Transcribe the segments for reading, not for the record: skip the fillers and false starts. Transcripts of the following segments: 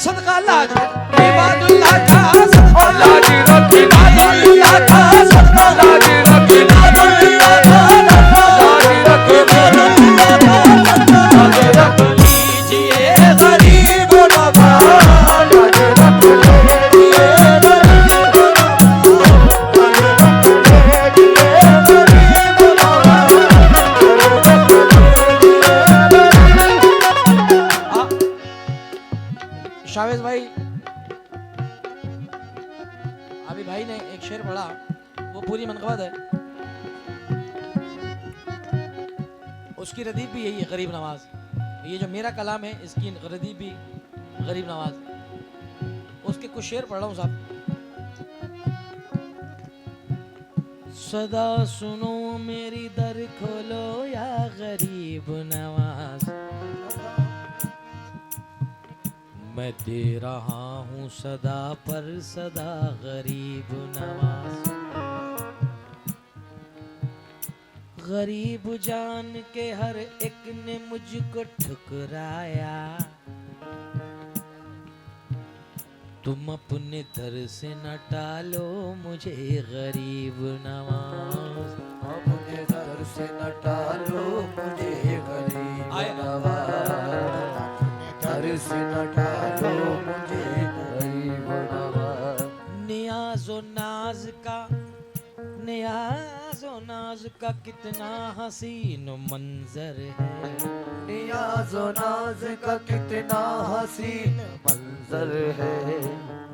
सदका लाज इबादुल्लाह का सदका लाज रखी इबादुल्लाह का सदका लाज रखी इबादुल्लाह का लाज रखी इबादुल्लाह का लाज रख लीजिए गरीब नवाज लाज रख लीजिए शावेज भाई अभी भाई ने एक शेर पढ़ा, वो पूरी मनक़बत है, उसकी रदीफ भी यही है, गरीब नवाज। ये जो मेरा कलाम है इसकी रदीफ भी गरीब नवाज। उसके कुछ शेर पढ़ रहा हूँ साहब। सदा सुनो मेरी दर खोलो या गरीब नवाज, मैं दे रहा हूँ सदा पर सदा गरीब नवाज। गरीब जान के हर एक ने मुझको ठुकराया, तुम अपने दर से न टालो मुझे गरीब नवाज, अपने दर से न टालो मुझे गरीब नवाज, दर से न टालो मुझे गरीब नवाज। नियाज़ो नाज का कितना हसीन मंजर है, नियाज़ो नाज का कितना हसीन मंजर है।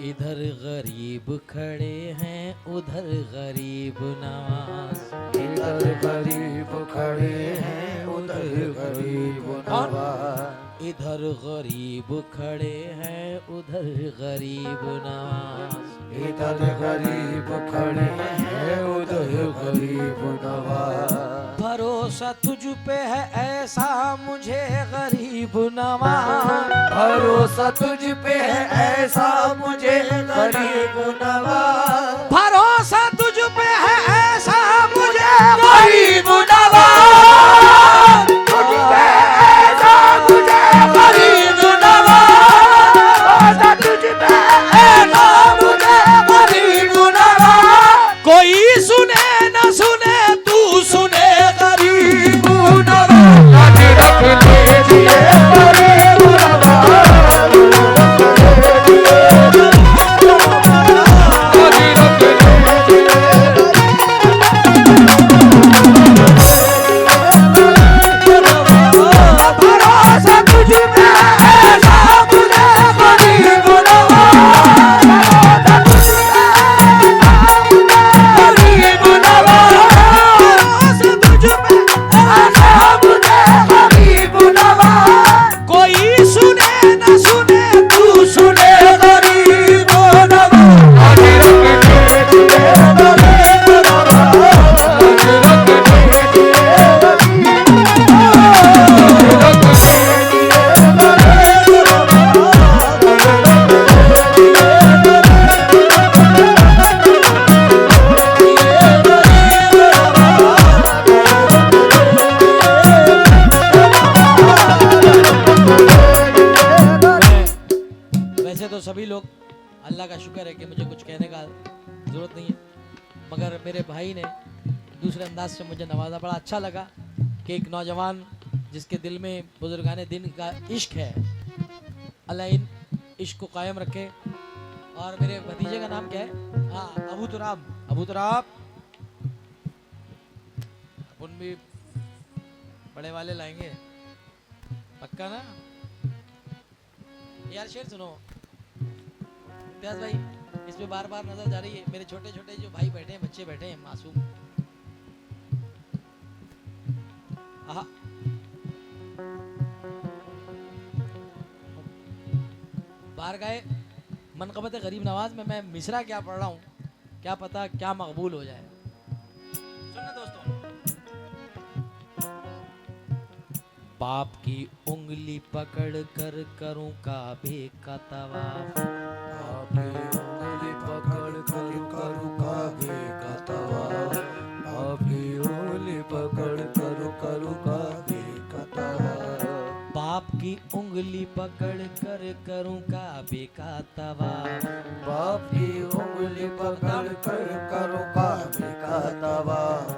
इधर गरीब खड़े हैं उधर गरीब नवाज, इधर गरीब खड़े हैं उधर गरीब नवाज, इधर गरीब खड़े हैं उधर गरीब नवाज, इधर गरीब खड़े हैं उधर गरीब नवाज। भरोसा तुझ पे है ऐसा मुझे गरीब नवाज, भरोसा तुझ पे है ऐसा मुझे गरीब नवाज, भरोसा तुझ पे है ऐसा मुझे गरीब नवाज, तुझ पे ऐसा मुझे गरीब नवाज, तुझ पे ऐसा मुझे गरीब नवाज। कोई सुने न सुने तू सुने गरीब नवाज रख लीजिए गरीब नवाज, भरोसा तुझ पे ऐसा मुझे गरीब नवाज, गरीब नवाज, तुझ पे ऐसा मुझे गरीब नवाज। कोई सुने न सुने तू सुने गरीब नवाज, रख लीजिए गरीब नवाज, रख वैसे तो सभी लोग अल्लाह का शुक्र है कि मुझे कुछ कहने का जरूरत नहीं है, मगर मेरे भाई ने दूसरे अंदाज से मुझे नवाजा, बड़ा अच्छा लगा कि एक नौजवान जिसके दिल में बुजुर्गाने दिन का इश्क है, अल्लाह इन इश्क को कायम रखे। और मेरे भतीजे का नाम क्या है? हाँ, अबू तुराब। अबू तुराब अपन भी बड़े वाले लाएंगे पक्का ना यार। शेर सुनो इम्तियाज भाई, इस पे बार बार नजर जा रही है। मेरे छोटे छोटे जो भाई बैठे हैं, बच्चे बैठे हैं मासूम, आहा बाहर गए मनक़बत गरीब नवाज में मैं मिसरा क्या पढ़ रहा हूँ, क्या पता क्या मकबूल हो जाए। सुनना दोस्तों, बाप की उंगली पकड़ कर करूं काबे का तवाफ, आपकी उंगली पकड़ कर करूं काबे का तवाफ, आपकी उंगली पकड़ कर करूं काबे का तवाफ। बाप की उंगली पकड़ कर करूं काबे का तवाफ। बाप की उंगली पकड़ कर करूं काबे का तवाफ।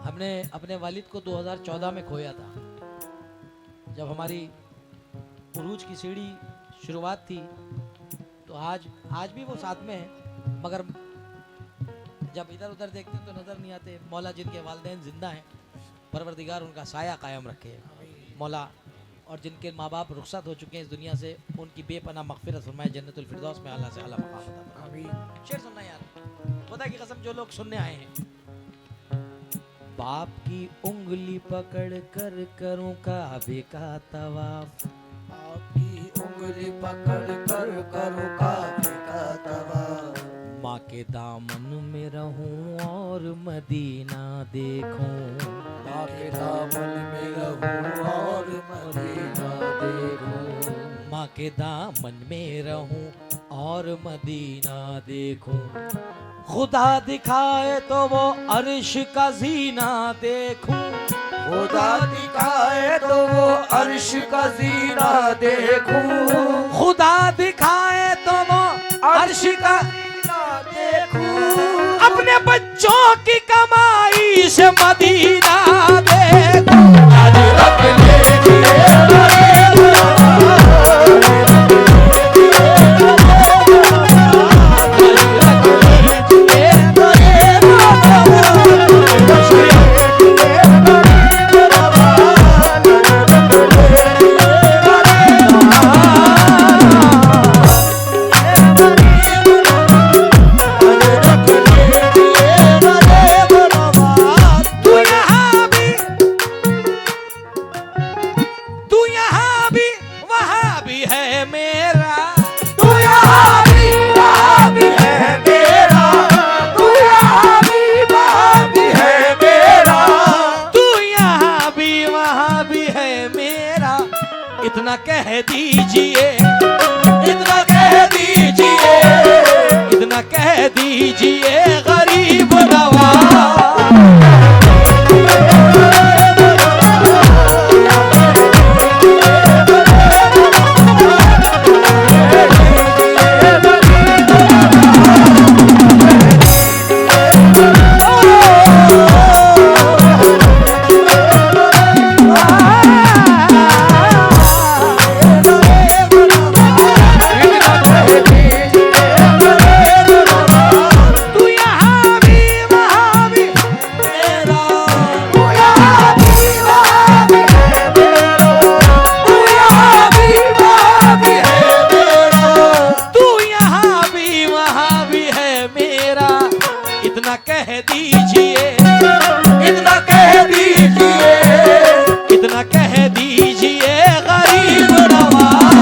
हमने अपने वालिद को 2014 में खोया था, जब हमारी उरूज की सीढ़ी शुरुआत थी। तो आज भी वो साथ में है, मगर जब इधर उधर देखते तो नजर नहीं आते। मौला जिनके वालिदैन जिंदा हैं, परवरदिगार उनका साया कायम रखे मौला, और जिनके माँ बाप रुखसत हो चुके हैं इस दुनिया से, उनकी बेपनाह मग़फ़िरत फरमाए, जन्नतुल फिरदौस में आला से आला मक़ाम अता फरमाए। शेर सुनना यार, खुदा की कसम जो लोग सुनने आए हैं। बाप की उंगली पकड़ कर करूं काबे का तवाफ। आपकी उंगली पकड़ कर करूं काबे का तवाफ। माँ के दामन में रहूं और मदीना देखूं। माँ के दामन में रहूं और मदीना देखूं। माँ के दामन में रहूं और मदीना देखूं। खुदा दिखाए तो वो अर्श का जीना देखूं। खुदा दिखाए तो वो अर्श का जीना देखूं। खुदा दिखाए तो वो अर्श का जीना देखूं। अपने बच्चों की कमाई से मदीना देखूं। आज रख ले इतना कह दीजिए, इतना कह दीजिए, इतना कह दीजिए गरीब नवाज। इतना कह दीजिए, इतना कह दीजिए, इतना कह दीजिए गरीब नवाज।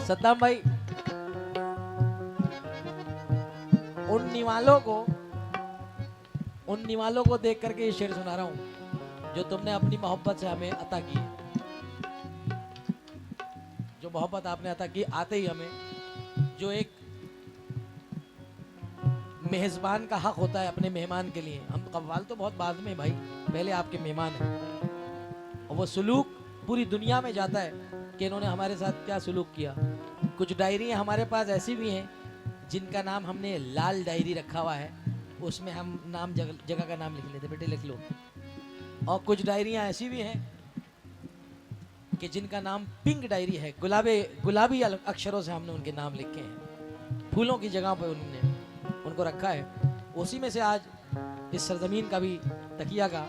सद्दाम भाई, उन निवालों को देख करके ये शेर सुना रहा हूं जो तुमने अपनी मोहब्बत से हमें अता की है। जो मोहब्बत आपने अता की, आते ही हमें जो एक मेहजबान का हक होता है अपने मेहमान के लिए। हम कव्वाल तो बहुत बाद में भाई, पहले आपके मेहमान हैं, और वो सलूक पूरी दुनिया में जाता है कि इन्होंने हमारे साथ क्या सलूक किया। कुछ डायरियाँ हमारे पास ऐसी भी हैं जिनका नाम हमने लाल डायरी रखा हुआ है, उसमें हम नाम जगह का नाम लिख लेते, बेटे लिख लो। और कुछ डायरियाँ ऐसी भी हैं कि जिनका नाम पिंक डायरी है, गुलाबी अक्षरों से हमने उनके नाम लिखे हैं, फूलों की जगह पर उन्होंने उनको रखा है। उसी में से आज इस सरजमीन का भी तकिया का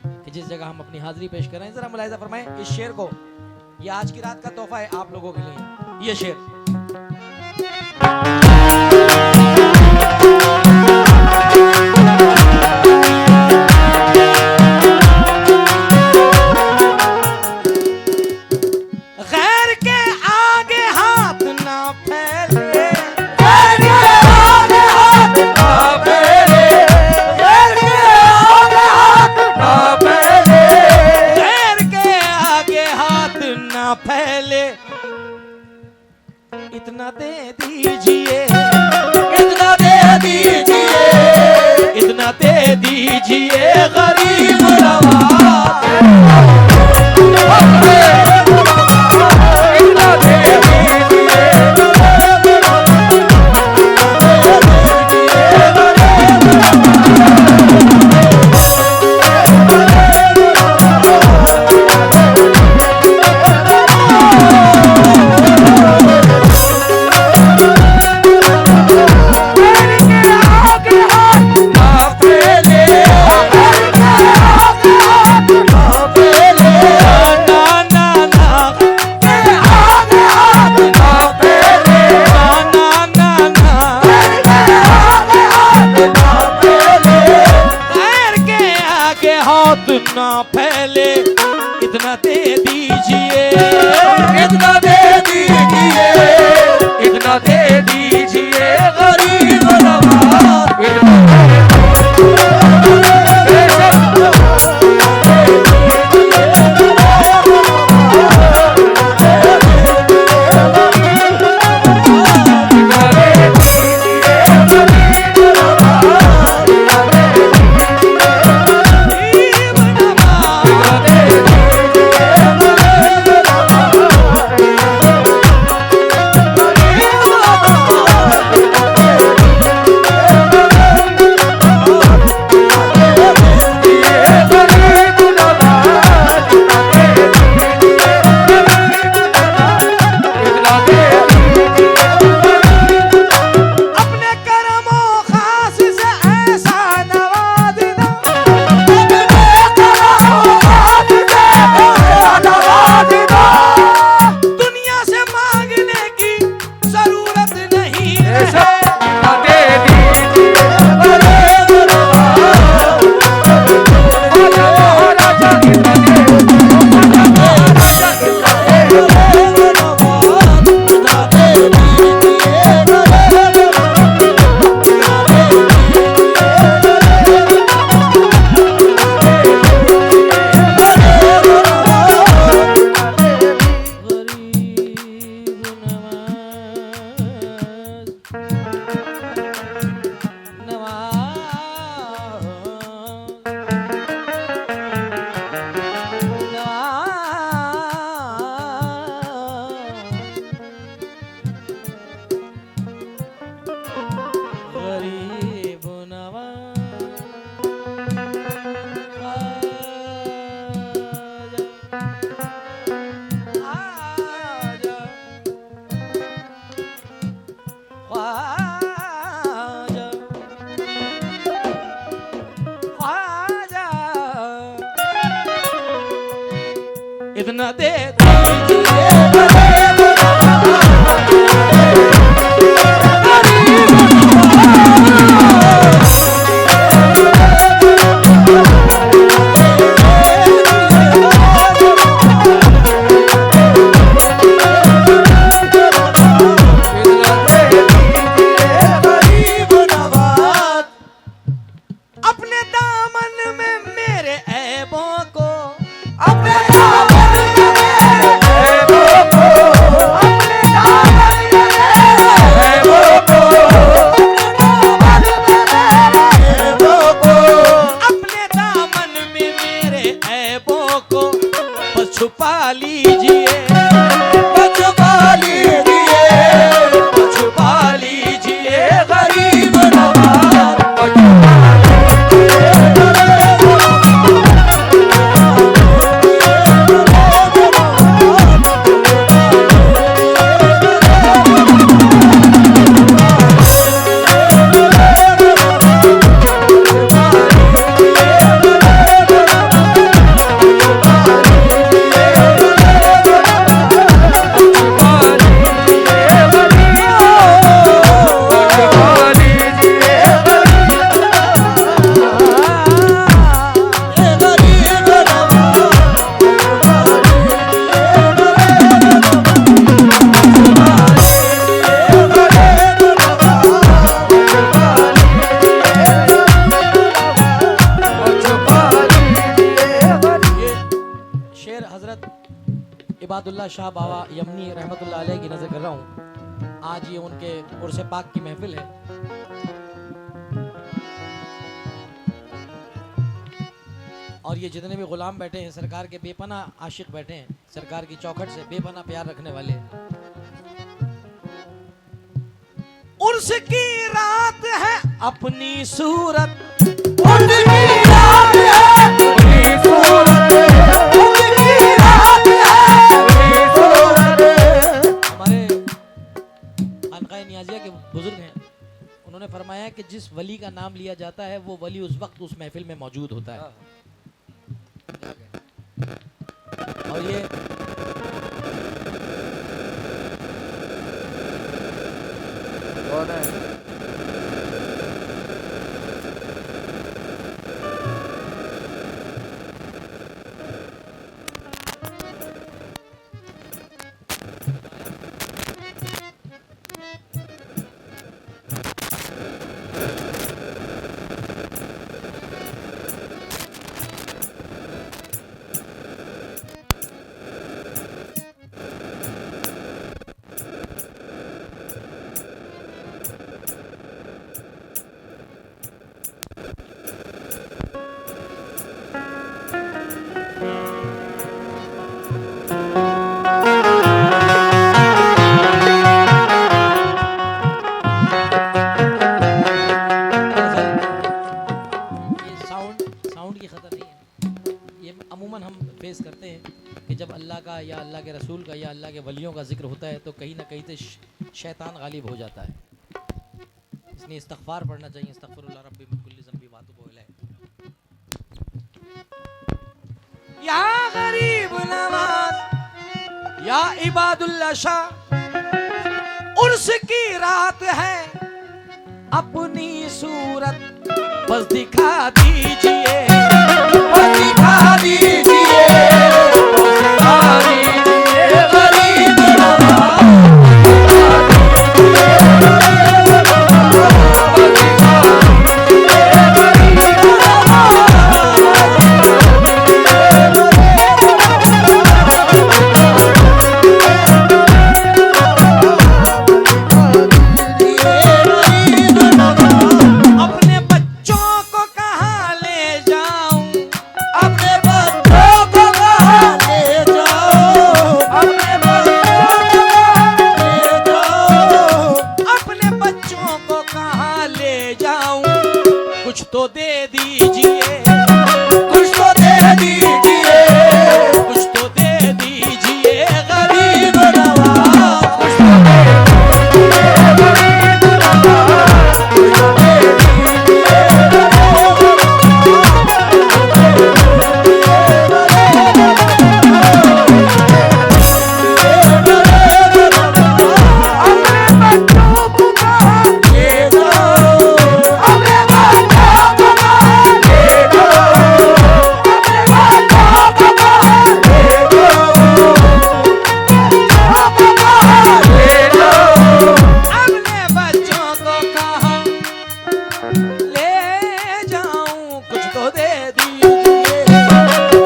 कि जिस जगह हम अपनी हाजिरी पेश कर रहे हैं, जरा मुलाहिजा फरमाएं इस शेर को। ये आज की रात का तोहफा है आप लोगों के लिए, ये शेर। इतना दे दीजिए, इतना दे दीजिए, इतना दे दीजिए गरीब नवाज। इतना दे ना फैले, इतना दे दीजिए, इतना दे दीजिए, इतना दे दीजिए गरीब नवाज। इतना दे दीजिए छुपा लीजिए, छुपा लीजिए, छुपा लीजिए गरीब नवाज। इबादुल्लाह शाह बाबा यमनी रहमतुल्लाह अलैह की नजर कर रहा हूँ। आज ये उनके उर्स पाक की महफिल है। और ये जितने भी गुलाम बैठे हैं, सरकार के बेपना आशिक बैठे हैं, सरकार की चौखट से बेपना प्यार रखने वाले। उर्स की रात है अपनी सूरत, उनकी रात है अपनी सूरत, उनकी रात है अपनी सूरत। हमारे खानकाह नियाज़िया के बुजुर्ग हैं, उन्होंने फरमाया कि जिस वली का नाम लिया जाता है वो वली उस वक्त उस महफिल में मौजूद होता है। और ये कौन है? फेस करते हैं कि जब अल्लाह का या अल्लाह के रसूल का या अल्लाह के वलियों का जिक्र होता है तो कहीं ना कहीं से शैतान गालिब हो जाता है। इसलिए इस्तग़फ़ार पढ़ना चाहिए। अस्तग़फ़िरुल्लाह रब्बी मिन कुल्ली ज़ंबी व अतूबु इलैह। या गरीब नवाज या इबादुल्लाह शाह, उर्स की रात है अपनी सूरत, बस दिखा दीजिए, बस दिखा दीजिए, दिखा दीजिए गरीब नवाज, कुछ तो दे दीजिए, कुछ तो दे दीजिए, कुछ तो दे दीजिए गरीब नवाज, कुछ तो दे दीजिए गरीब नवाज, कुछ तो दे दीजिए अपने बच्चों को कहाँ ले जाओ, अपने बच्चों को कहाँ ले जाओ, अपने बच्चों को कहाँ ले जाओ, अपने बच्चों को कहाँ ले जाऊं, कुछ तो दे दीजिए, कुछ तो दे दीजिए, कुछ तो दे दीजिए गरीब नवाज, कुछ तो दे दीजिए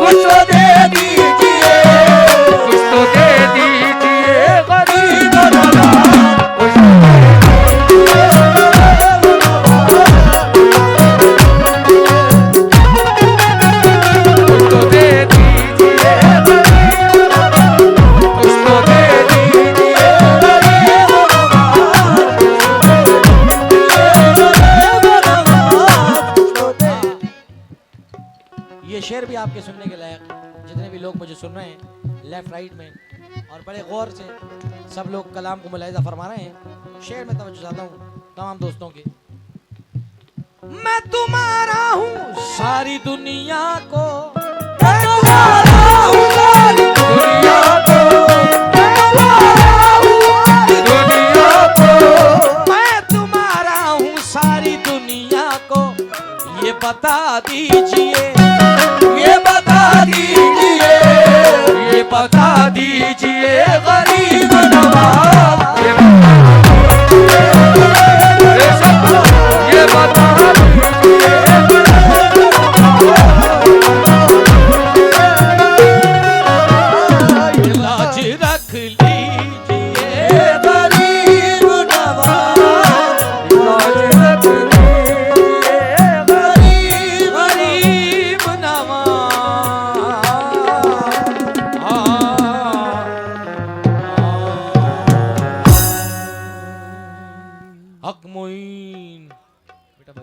कुछ तो दे दीजिए गरीब नवाज, कुछ तो दे दीजिए गरीब नवाज, कुछ तो दे। ये शेर भी आपके सुनने के लायक, जितने भी लोग मुझे सुन रहे हैं लेफ्ट राइट में और बड़े गौर से सब लोग कलाम को मुलाहिजा फरमा रहे हैं। शेर में तवज्जो चाहता हूँ तमाम दोस्तों की। मैं तुम्हारा हूँ सारी दुनिया को, मैं तुम्हारा हूँ सारी दुनिया को, मैं तुम्हारा हूँ सारी दुनिया को, मैं तुम्हारा हूँ सारी दुनिया को, ये बता दीजिए, ये बता दीजिए, ये बता दीजिए गरीब नवाज, ये बता लाज रख लीजिए गरीब हक मोइन बेटा बजा